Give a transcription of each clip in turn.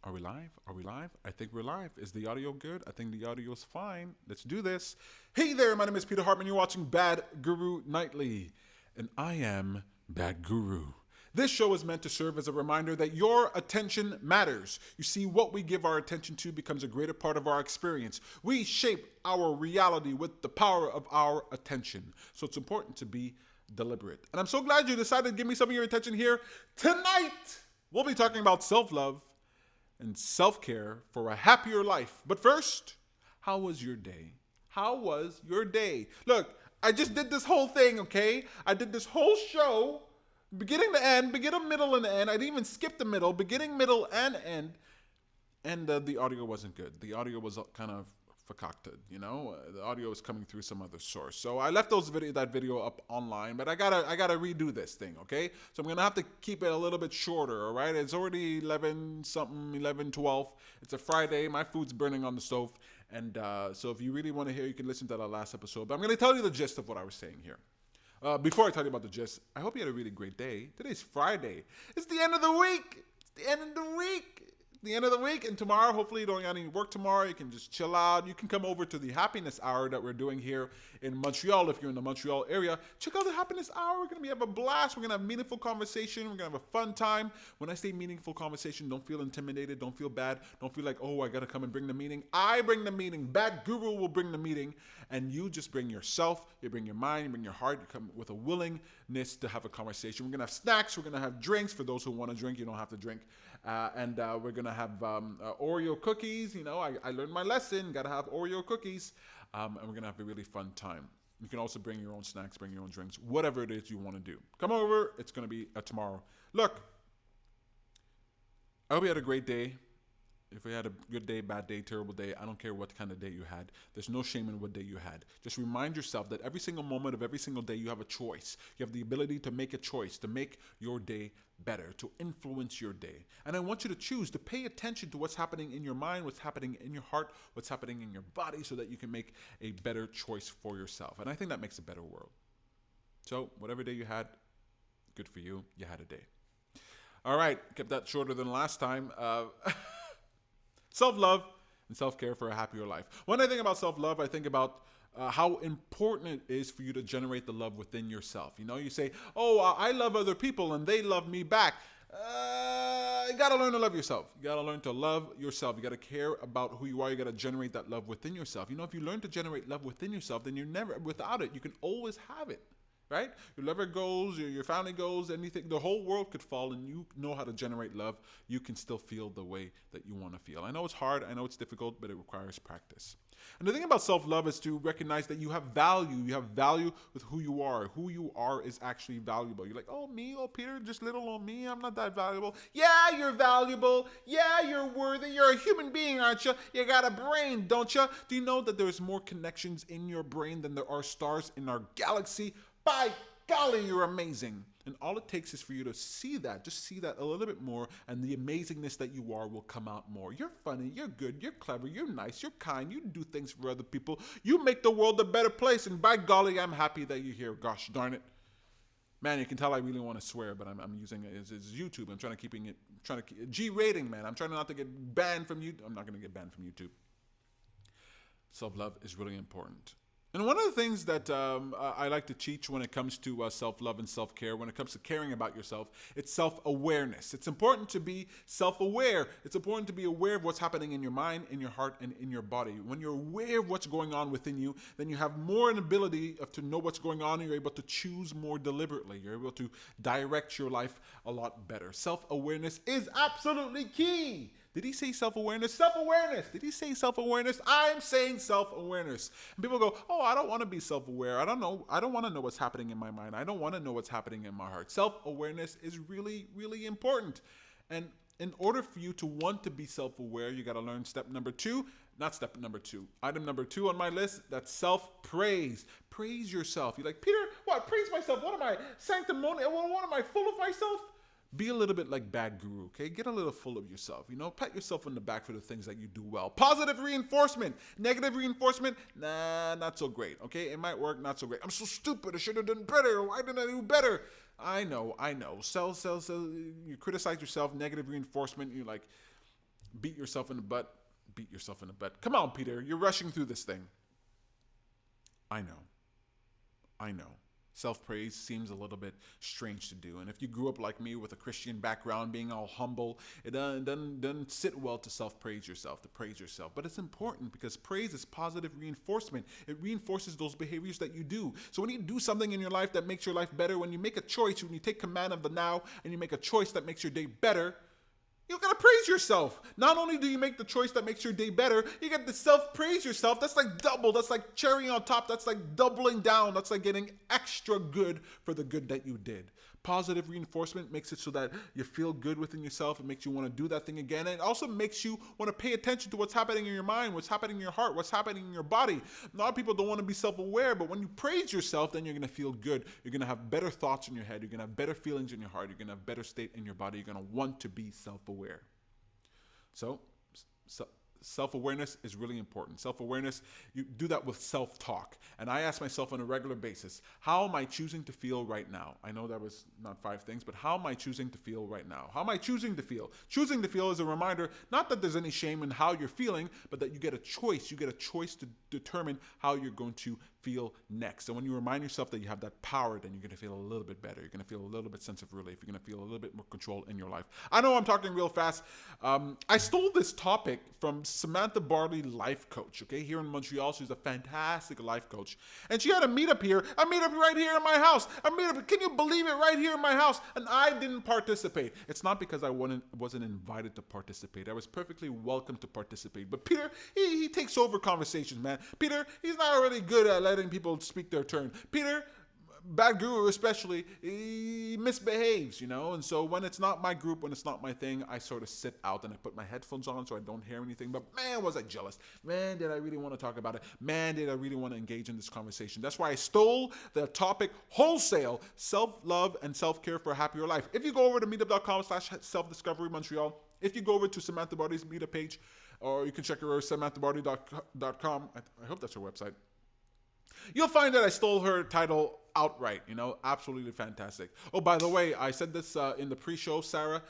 Are we live? Are we live? I think we're live. Is the audio good? I think the audio is fine. Let's do this. Hey there, my name is Peter Hartman. You're watching Bad Guru Nightly, and I am Bad Guru. This show is meant to serve as a reminder that your attention matters. You see, what we give our attention to becomes a greater part of our experience. We shape our reality with the power of our attention. So it's important to be deliberate. And I'm so glad you decided to give me some of your attention here tonight. We'll be talking about self-love and self-care for a happier life. But first, how was your day? How was your day? Look, I just did this whole thing, okay? I did this whole show, beginning to end, beginning, middle, and end. I didn't even skip the middle, beginning, middle, and end. And the audio wasn't good. The audio was kind of concocted, you know. The audio was coming through some other source. So I left that video up online, but I gotta redo this thing, okay? So I'm gonna have to keep it a little bit shorter, all right? It's already 11 something, 11, 12. It's a Friday. My food's burning on the stove, and so if you really want to hear, you can listen to that last episode. But I'm gonna tell you the gist of what I was saying here. Before I tell you about the gist, I hope you had a really great day. Today's Friday. It's the end of the week. It's the end of the week. The end of the week, and tomorrow, hopefully you don't got any work tomorrow. You can just chill out. You can come over to the happiness hour that we're doing here in Montreal. If you're in the Montreal area, check out the happiness hour. We're gonna have a blast. We're gonna have meaningful conversation. We're gonna have a fun time. When I say meaningful conversation, don't feel intimidated. Don't feel bad. Don't feel like, oh, I gotta come and bring the meeting. I bring the meeting. Bad Guru will bring the meeting, and you just bring yourself. You bring your mind. You bring your heart. You come with a willingness to have a conversation. We're gonna have snacks. We're gonna have drinks for those who want to drink. You don't have to drink. And we're gonna have Oreo cookies. You know, I learned my lesson. Gotta have Oreo cookies, and we're gonna have a really fun time. You can also bring your own snacks, bring your own drinks, whatever it is you want to do. Come over. It's gonna be tomorrow. Look, I hope you had a great day. If you had a good day, bad day, terrible day, I don't care what kind of day you had. There's no shame in what day you had. Just remind yourself that every single moment of every single day you have a choice. You have the ability to make a choice, to make your day better, to influence your day. And I want you to choose to pay attention to what's happening in your mind, what's happening in your heart, what's happening in your body, so that you can make a better choice for yourself. And I think that makes a better world. So whatever day you had, good for you. You had a day. All right, kept that shorter than last time. Self-love and self-care for a happier life. When I think about self-love, I think about how important it is for you to generate the love within yourself. You know, you say, oh, I love other people and they love me back. You got to learn to love yourself. You got to learn to love yourself. You got to care about who you are. You got to generate that love within yourself. You know, if you learn to generate love within yourself, then you're never, without it, you can always have it. Right? Your lover goes, your family goes, anything, the whole world could fall, and you know how to generate love. You can still feel the way that you want to feel. I know it's hard, I know it's difficult, but it requires practice. And the thing about self-love is to recognize that you have value. You have value with who you are. Who you are is actually valuable. You're like, oh, me? Oh, Peter, just little on me? I'm not that valuable. Yeah, you're valuable. Yeah, you're worthy. You're a human being, aren't you? You got a brain, don't you? Do you know that there's more connections in your brain than there are stars in our galaxy? By golly, you're amazing. And all it takes is for you to see that, just see that a little bit more, and the amazingness that you are will come out more. You're funny, you're good, you're clever, you're nice, you're kind, you do things for other people. You make the world a better place, and by golly, I'm happy that you're here. Gosh darn it. Man, you can tell I really want to swear, but I'm using it as YouTube. I'm trying to keep G rating, man. I'm trying not to get banned from YouTube. I'm not going to get banned from YouTube. Self-love is really important. And one of the things that I like to teach when it comes to self-love and self-care, when it comes to caring about yourself, it's self-awareness. It's important to be self-aware. It's important to be aware of what's happening in your mind, in your heart, and in your body. When you're aware of what's going on within you, then you have more an ability to know what's going on, and you're able to choose more deliberately. You're able to direct your life a lot better. Self-awareness is absolutely key. Did he say self-awareness? Self-awareness. Did he say self-awareness? I'm saying self-awareness. And people go, oh, I don't want to be self-aware. I don't know. I don't want to know what's happening in my mind. I don't want to know what's happening in my heart. Self-awareness is really, really important. And in order for you to want to be self-aware, you got to learn step number two. Not step number two. Item number 2 on my list, that's self-praise. Praise yourself. You're like, Peter, what? Praise myself? What am I? Sanctimonious? What am I, full of myself? Be a little bit like Bad Guru, okay? Get a little full of yourself. You know, pat yourself on the back for the things that you do well. Positive reinforcement. Negative reinforcement, nah, not so great, okay? It might work, not so great. I'm so stupid. I should have done better. Why didn't I do better? I know. You criticize yourself, negative reinforcement. You're like, beat yourself in the butt. Beat yourself in the butt. Come on, Peter. You're rushing through this thing. I know. I know. Self-praise seems a little bit strange to do. And if you grew up like me with a Christian background, being all humble, it doesn't sit well to self-praise yourself, to praise yourself. But it's important because praise is positive reinforcement. It reinforces those behaviors that you do. So when you do something in your life that makes your life better, when you make a choice, when you take command of the now and you make a choice that makes your day better, you gotta praise yourself. Not only do you make the choice that makes your day better, you get to self-praise yourself. That's like double. That's like cherry on top. That's like doubling down. That's like getting extra good for the good that you did. Positive reinforcement makes it so that you feel good within yourself. It makes you want to do that thing again. And it also makes you want to pay attention to what's happening in your mind, what's happening in your heart, what's happening in your body. A lot of people don't want to be self-aware, but when you praise yourself, then you're going to feel good. You're going to have better thoughts in your head. You're going to have better feelings in your heart. You're going to have better state in your body. You're going to want to be self-aware. So self-awareness is really important. Self-awareness, you do that with self-talk. And I ask myself on a regular basis, how am I choosing to feel right now? I know that was not 5 things, but how am I choosing to feel right now? How am I choosing to feel? Choosing to feel is a reminder, not that there's any shame in how you're feeling, but that you get a choice. You get a choice to determine how you're going to feel next. And when you remind yourself that you have that power, then you're going to feel a little bit better. You're going to feel a little bit sense of relief. You're going to feel a little bit more control in your life. I know I'm talking real fast. I stole this topic from Samantha Barley, life coach, okay, here in Montreal. She's a fantastic life coach. And she had a meetup right here in my house. Can you believe it, right here in my house? And I didn't participate. It's not because I wasn't invited to participate. I was perfectly welcome to participate. But Peter, he takes over conversations, man. Peter, he's not really good at letting people speak their turn. Peter, bad guru especially, he misbehaves, and so when it's not my group, when it's not my thing, I sort of sit out and I put my headphones on so I don't hear anything. But man, was I jealous. Man, did I really want to talk about it. Man, did I really want to engage in this conversation. That's why I stole the topic wholesale: self-love and self-care for a happier life. If you go over to meetup.com/self-discovery Montreal, if you go over to Samantha Barty's meetup page, or you can check her out, samanthabarty.com. I hope that's her website. You'll find that I stole her title outright, absolutely fantastic. Oh, by the way, I said this in the pre-show, Sarah.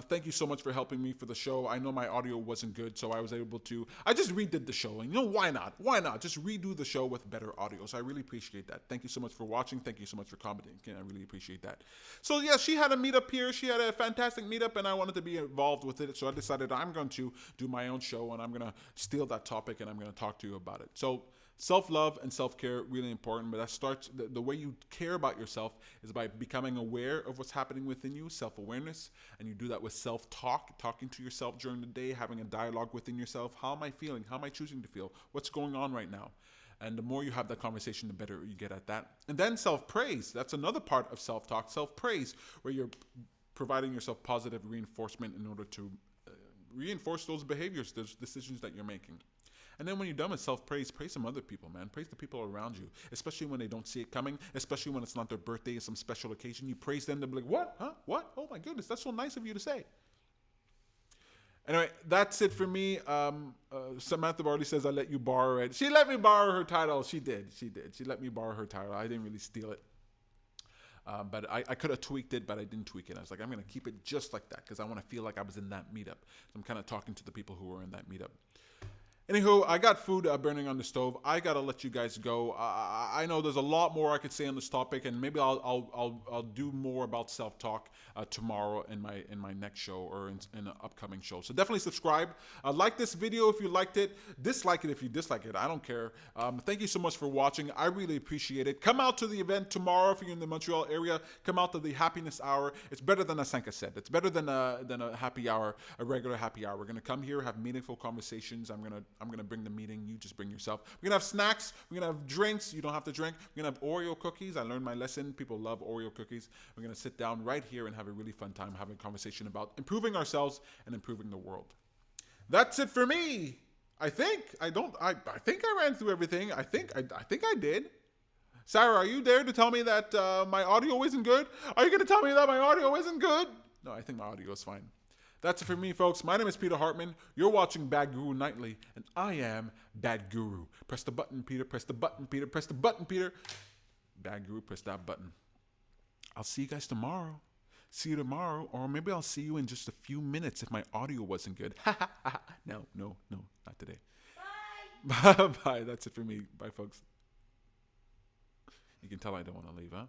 Thank you so much for helping me for the show. I know my audio wasn't good, so I was able to, I just redid the show. And why not? Why not? Just redo the show with better audio. So I really appreciate that. Thank you so much for watching. Thank you so much for commenting. I really appreciate that. So yeah, she had a meetup here. She had a fantastic meetup, and I wanted to be involved with it. So I decided I'm going to do my own show, and I'm going to steal that topic, and I'm going to talk to you about it. So self-love and self-care, really important, but that starts, the way you care about yourself is by becoming aware of what's happening within you, self-awareness, and you do that with self-talk, talking to yourself during the day, having a dialogue within yourself. How am I feeling? How am I choosing to feel? What's going on right now? And the more you have that conversation, the better you get at that. And then self-praise, that's another part of self-talk, self-praise, where you're providing yourself positive reinforcement in order to reinforce those behaviors, those decisions that you're making. And then when you're done with self-praise, praise some other people, man. Praise the people around you, especially when they don't see it coming, especially when it's not their birthday or some special occasion. You praise them, they'll be like, what? Huh? What? Oh my goodness, that's so nice of you to say. Anyway, that's it for me. Samantha Barley says, I let you borrow it. She let me borrow her title. She did. She let me borrow her title. I didn't really steal it. But I could have tweaked it, but I didn't tweak it. I was like, I'm going to keep it just like that because I want to feel like I was in that meetup. So I'm kind of talking to the people who were in that meetup. Anywho, I got food burning on the stove. I gotta let you guys go. I know there's a lot more I could say on this topic, and maybe I'll do more about self-talk tomorrow in my next show or in an upcoming show. So definitely subscribe. Like this video if you liked it. Dislike it if you dislike it. I don't care. Thank you so much for watching. I really appreciate it. Come out to the event tomorrow if you're in the Montreal area. Come out to the happiness hour. It's better than a 5 à 7. It's better than a happy hour, a regular happy hour. We're gonna come here, have meaningful conversations. I'm gonna bring the meeting. You just bring yourself. We're gonna have snacks. We're gonna have drinks. You don't have to drink. We're gonna have Oreo cookies. I learned my lesson. People love Oreo cookies. We're gonna sit down right here and have a really fun time having a conversation about improving ourselves and improving the world. That's it for me. I think I ran through everything. I think I did. Sarah, are you there to tell me that my audio isn't good? Are you gonna tell me that my audio isn't good? No, I think my audio is fine. That's it for me, folks. My name is Peter Hartman. You're watching Bad Guru Nightly, and I am Bad Guru. Press the button, Peter. Press the button, Peter. Press the button, Peter. Bad Guru, press that button. I'll see you guys tomorrow. See you tomorrow, or maybe I'll see you in just a few minutes if my audio wasn't good. No, no, no, not today. Bye. Bye. That's it for me. Bye, folks. You can tell I don't want to leave, huh?